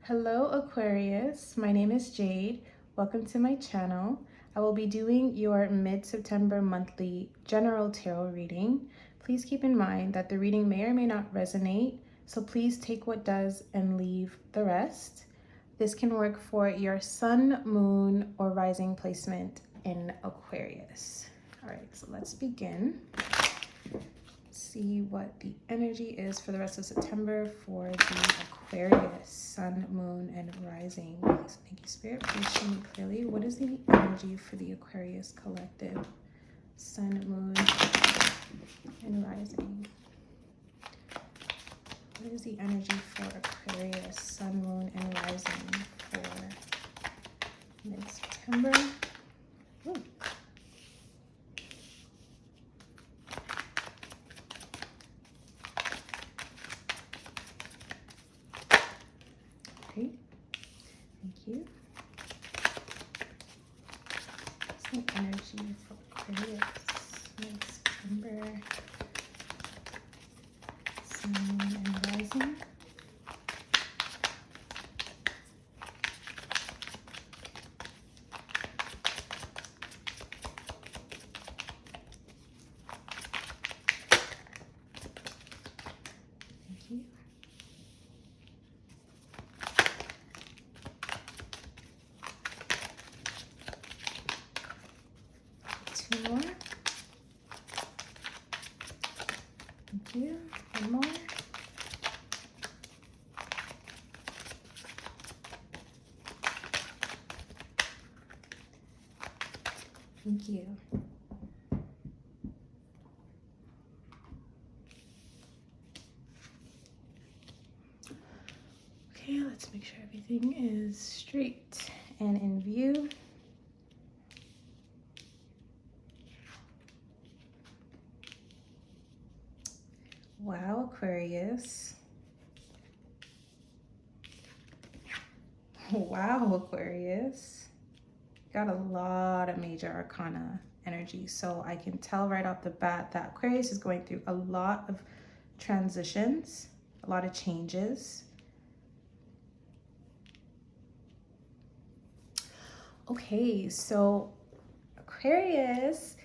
Hello Aquarius, my name is Jade. Welcome to my channel. I will be doing your mid-September monthly general tarot reading. Please keep in mind that the reading may or may not resonate, so please take what does and leave the rest. This can work for your sun, moon, or rising placement in Aquarius. All right, so let's begin. See what the energy is for the rest of September for the Aquarius, sun, moon, and rising. Please, thank you, Spirit. Please show me clearly. What is the energy for the Aquarius collective, sun, moon, and rising? What is the energy for Aquarius, sun, moon, and rising for mid-September? Okay, thank you. What's the energy for Aquarius, mid-September, sun, moon, and rising? Thank you. Two more. Thank you. One more. Thank you. Okay, let's make sure everything is straight and in view. Wow, Aquarius. Wow, Aquarius. Got a lot of major arcana energy. So I can tell right off the bat that Aquarius is going through a lot of transitions, a lot of changes. Okay, so Aquarius,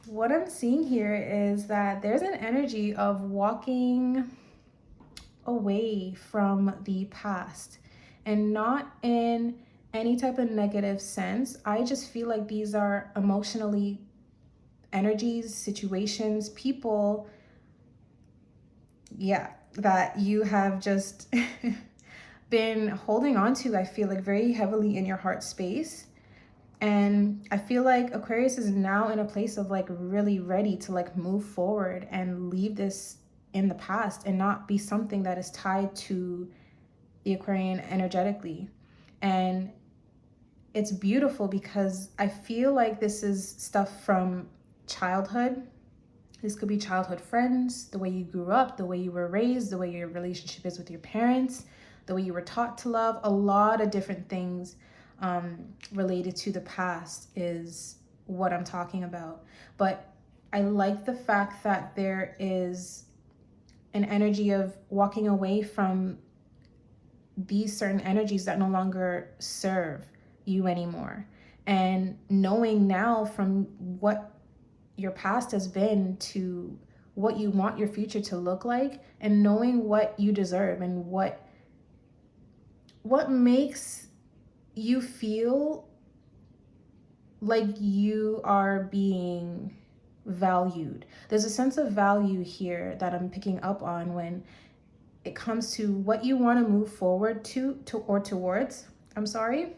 what I'm seeing here is that there's an energy of walking away from the past, and not in any type of negative sense. I just feel like these are emotionally energies, situations, people, that you have just been holding on to, I feel like, very heavily in your heart space. And I feel like Aquarius is now in a place of like really ready to like move forward and leave this in the past and not be something that is tied to the Aquarian energetically. And it's beautiful because I feel like this is stuff from childhood. This could be childhood friends, the way you grew up, the way you were raised, the way your relationship is with your parents, the way you were taught to love. A lot of different things related to the past is what I'm talking about. But I like the fact that there is an energy of walking away from these certain energies that no longer serve you anymore, and knowing now from what your past has been to what you want your future to look like, and knowing what you deserve and what makes you feel like you are being valued. There's a sense of value here that I'm picking up on when it comes to what you want to move forward to or towards. I'm sorry.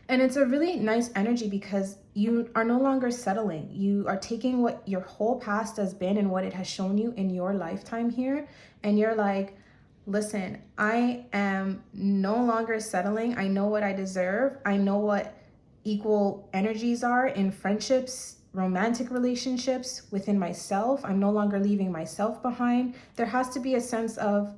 And it's a really nice energy because you are no longer settling. You are taking what your whole past has been and what it has shown you in your lifetime here, and you're like, listen, I am no longer settling. I know what I deserve. I know what equal energies are in friendships, romantic relationships, within myself. I'm no longer leaving myself behind. There has to be a sense of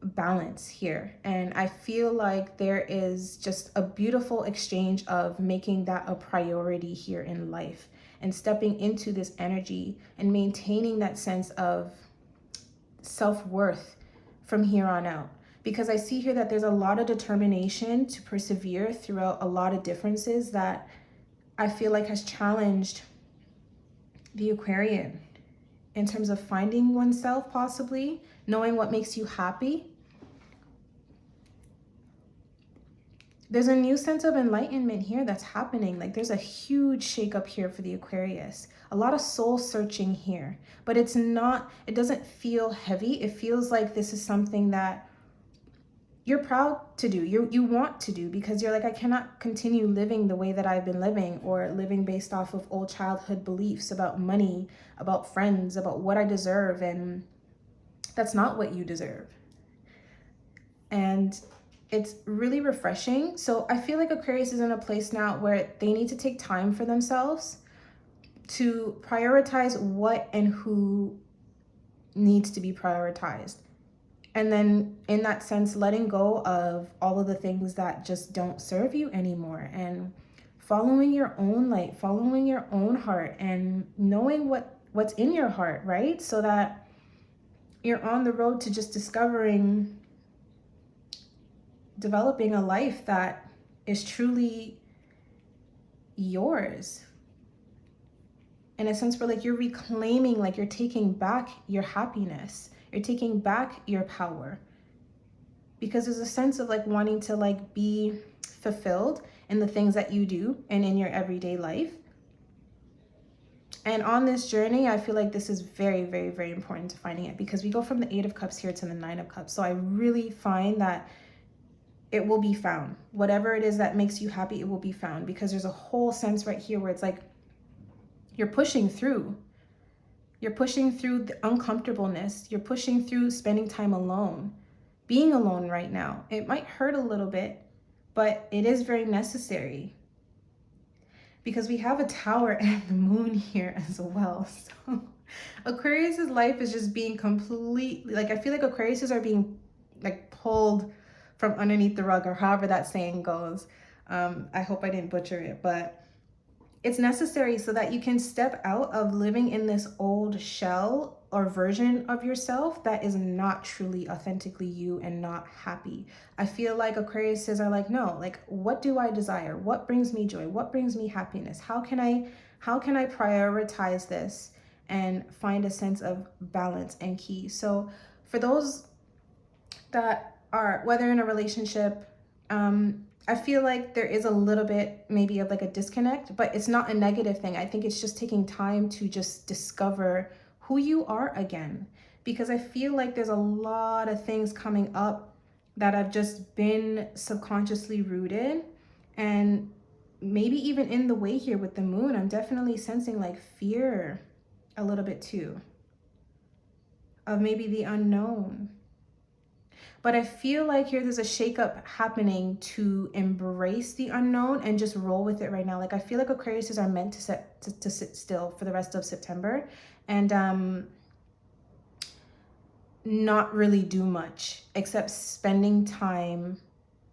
balance here, and I feel like there is just a beautiful exchange of making that a priority here in life and stepping into this energy and maintaining that sense of self-worth from here on out. because I see here that there's a lot of determination to persevere throughout a lot of differences that I feel like has challenged the Aquarian in terms of finding oneself, possibly knowing what makes you happy. There's a new sense of enlightenment here that's happening. Like there's a huge shakeup here for the Aquarius. A lot of soul searching here, but it doesn't feel heavy. It feels like this is something that you're proud to do, you want to do, because you're like, I cannot continue living the way that I've been living, or living based off of old childhood beliefs about money, about friends, about what I deserve, and that's not what you deserve. And it's really refreshing. So I feel like Aquarius is in a place now where they need to take time for themselves to prioritize what and who needs to be prioritized. And then in that sense, letting go of all of the things that just don't serve you anymore, and following your own light, following your own heart, and knowing what's in your heart, right? So that you're on the road to just developing a life that is truly yours. In a sense where like you're reclaiming, like you're taking back your happiness. You're taking back your power, because there's a sense of like wanting to like be fulfilled in the things that you do and in your everyday life. And on this journey, I feel like this is very, very, very important to finding it, because we go from the 8 of Cups here to the 9 of Cups. So I really find that it will be found. Whatever it is that makes you happy, it will be found, because there's a whole sense right here where it's like you're pushing through. You're pushing through the uncomfortableness. You're pushing through spending time alone, being alone right now. It might hurt a little bit, but it is very necessary, because we have a Tower and the Moon here as well. So Aquarius's life is just being completely, like, I feel like Aquariuses are being like pulled from underneath the rug, or however that saying goes. I hope I didn't butcher it, but it's necessary so that you can step out of living in this old shell or version of yourself that is not truly authentically you and not happy. I feel like Aquariuses are like, no, like, what do I desire? What brings me joy? What brings me happiness? How can I prioritize this and find a sense of balance and key? So for those that are, whether in a relationship, I feel like there is a little bit maybe of like a disconnect, but it's not a negative thing. I think it's just taking time to just discover who you are again, because I feel like there's a lot of things coming up that have just been subconsciously rooted, and maybe even in the way here with the Moon, I'm definitely sensing like fear a little bit too, of maybe the unknown. But I feel like here there's a shakeup happening to embrace the unknown and just roll with it right now. Like I feel like Aquariuses are meant to sit still for the rest of September and not really do much except spending time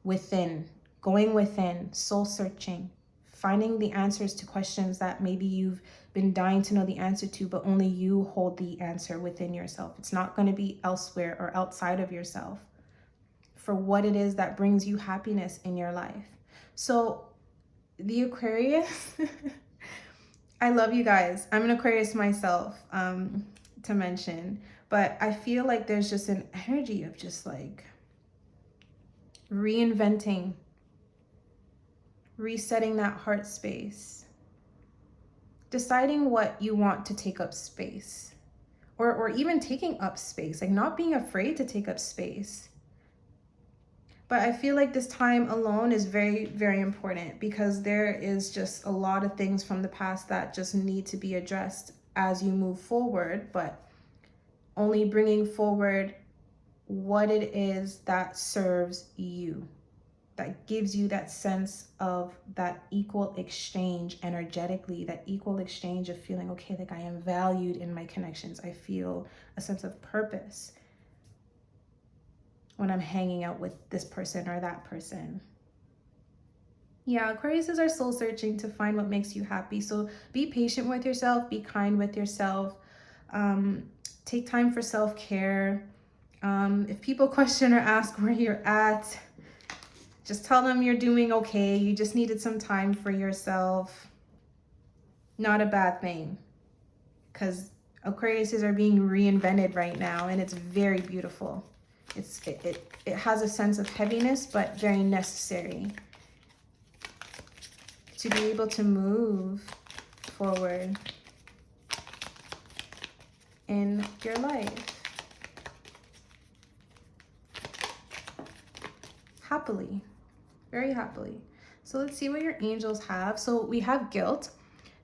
within, going within, soul searching, finding the answers to questions that maybe you've been dying to know the answer to, but only you hold the answer within yourself. It's not going to be elsewhere or outside of yourself, for what it is that brings you happiness in your life. So the Aquarius, I love you guys. I'm an Aquarius myself, to mention, but I feel like there's just an energy of just like reinventing, resetting that heart space, deciding what you want to take up space, or even taking up space, like not being afraid to take up space. But I feel like this time alone is very, very important, because there is just a lot of things from the past that just need to be addressed as you move forward, but only bringing forward what it is that serves you, that gives you that sense of that equal exchange energetically, that equal exchange of feeling, okay, like I am valued in my connections. I feel a sense of purpose when I'm hanging out with this person or that person. Yeah, Aquariuses are soul searching to find what makes you happy. So be patient with yourself, be kind with yourself, take time for self-care, If people question or ask where you're at, just tell them you're doing okay. You just needed some time for yourself. Not a bad thing, because Aquariuses are being reinvented right now, and it's very beautiful. It has a sense of heaviness, but very necessary to be able to move forward in your life happily, very happily. So let's see what your angels have. So we have guilt.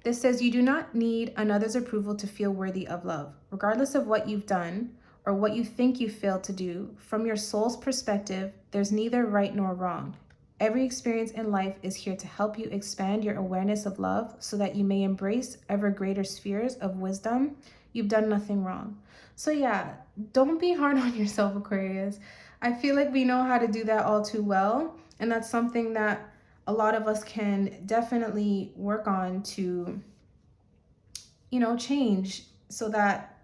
This says you do not need another's approval to feel worthy of love. Regardless of what you've done or what you think you failed to do, from your soul's perspective, there's neither right nor wrong. Every experience in life is here to help you expand your awareness of love so that you may embrace ever greater spheres of wisdom. You've done nothing wrong. So yeah, don't be hard on yourself, Aquarius. I feel like we know how to do that all too well. And that's something that a lot of us can definitely work on to, change so that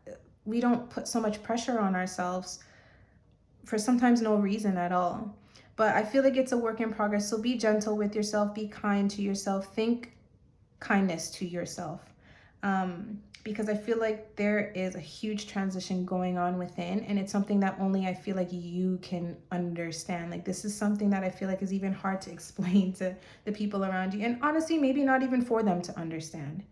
we don't put so much pressure on ourselves for sometimes no reason at all. But I feel like it's a work in progress. So be gentle with yourself, be kind to yourself, think kindness to yourself. Because I feel like there is a huge transition going on within, and it's something that only I feel like you can understand. Like, this is something that I feel like is even hard to explain to the people around you, and honestly, maybe not even for them to understand.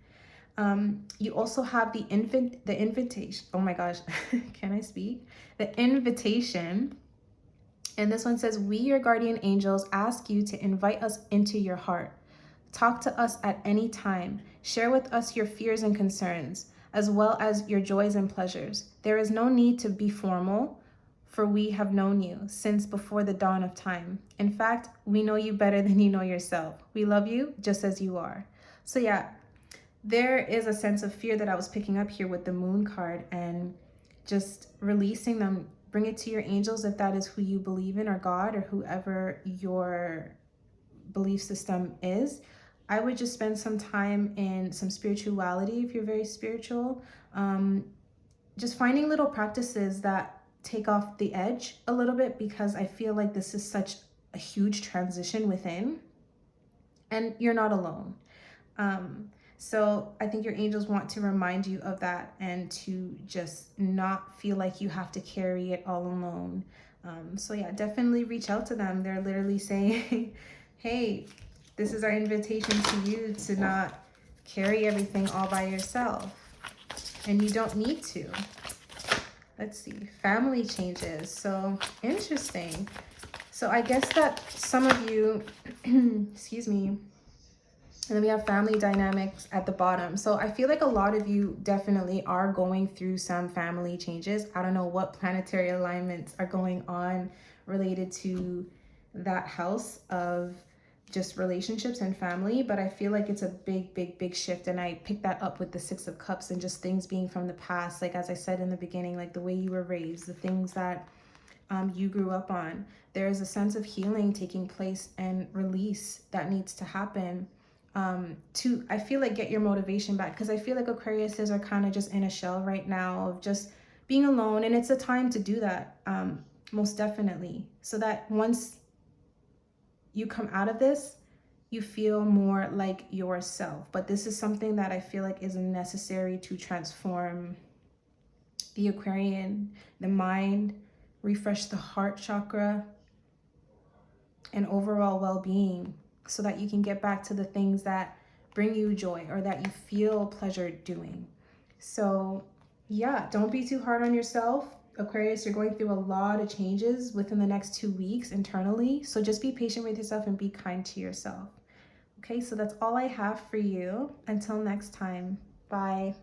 You also have the invitation. Oh my gosh, can I speak? The invitation. And this one says, we, your guardian angels, ask you to invite us into your heart. Talk to us at any time. Share with us your fears and concerns, as well as your joys and pleasures. There is no need to be formal, for we have known you since before the dawn of time. In fact, we know you better than you know yourself. We love you just as you are. So yeah, there is a sense of fear that I was picking up here with the moon card, and just releasing them. Bring it to your angels if that is who you believe in, or God, or whoever your belief system is. I would just spend some time in some spirituality if you're very spiritual. Just finding little practices that take off the edge a little bit, because I feel like this is such a huge transition within, and you're not alone. So I think your angels want to remind you of that, and to just not feel like you have to carry it all alone. So yeah, definitely reach out to them. They're literally saying, hey, this is our invitation to you to not carry everything all by yourself. And you don't need to. Let's see, family changes. So interesting. So I guess that some of you, excuse me, and then we have family dynamics at the bottom. So I feel like a lot of you definitely are going through some family changes. I don't know what planetary alignments are going on related to that house of just relationships and family, but I feel like it's a big shift. And I picked that up with the 6 of Cups and just things being from the past. Like, as I said in the beginning, like the way you were raised, the things that you grew up on. There is a sense of healing taking place and release that needs to happen to, I feel like, get your motivation back. Because I feel like Aquariuses are kind of just in a shell right now of just being alone, and it's a time to do that, most definitely, so that once you come out of this, you feel more like yourself. But this is something that I feel like is necessary to transform the Aquarian, the mind, refresh the heart chakra, and overall well-being, so that you can get back to the things that bring you joy or that you feel pleasure doing. So yeah, don't be too hard on yourself. Aquarius, you're going through a lot of changes within the next 2 weeks internally. So just be patient with yourself and be kind to yourself. Okay, so that's all I have for you. Until next time, bye.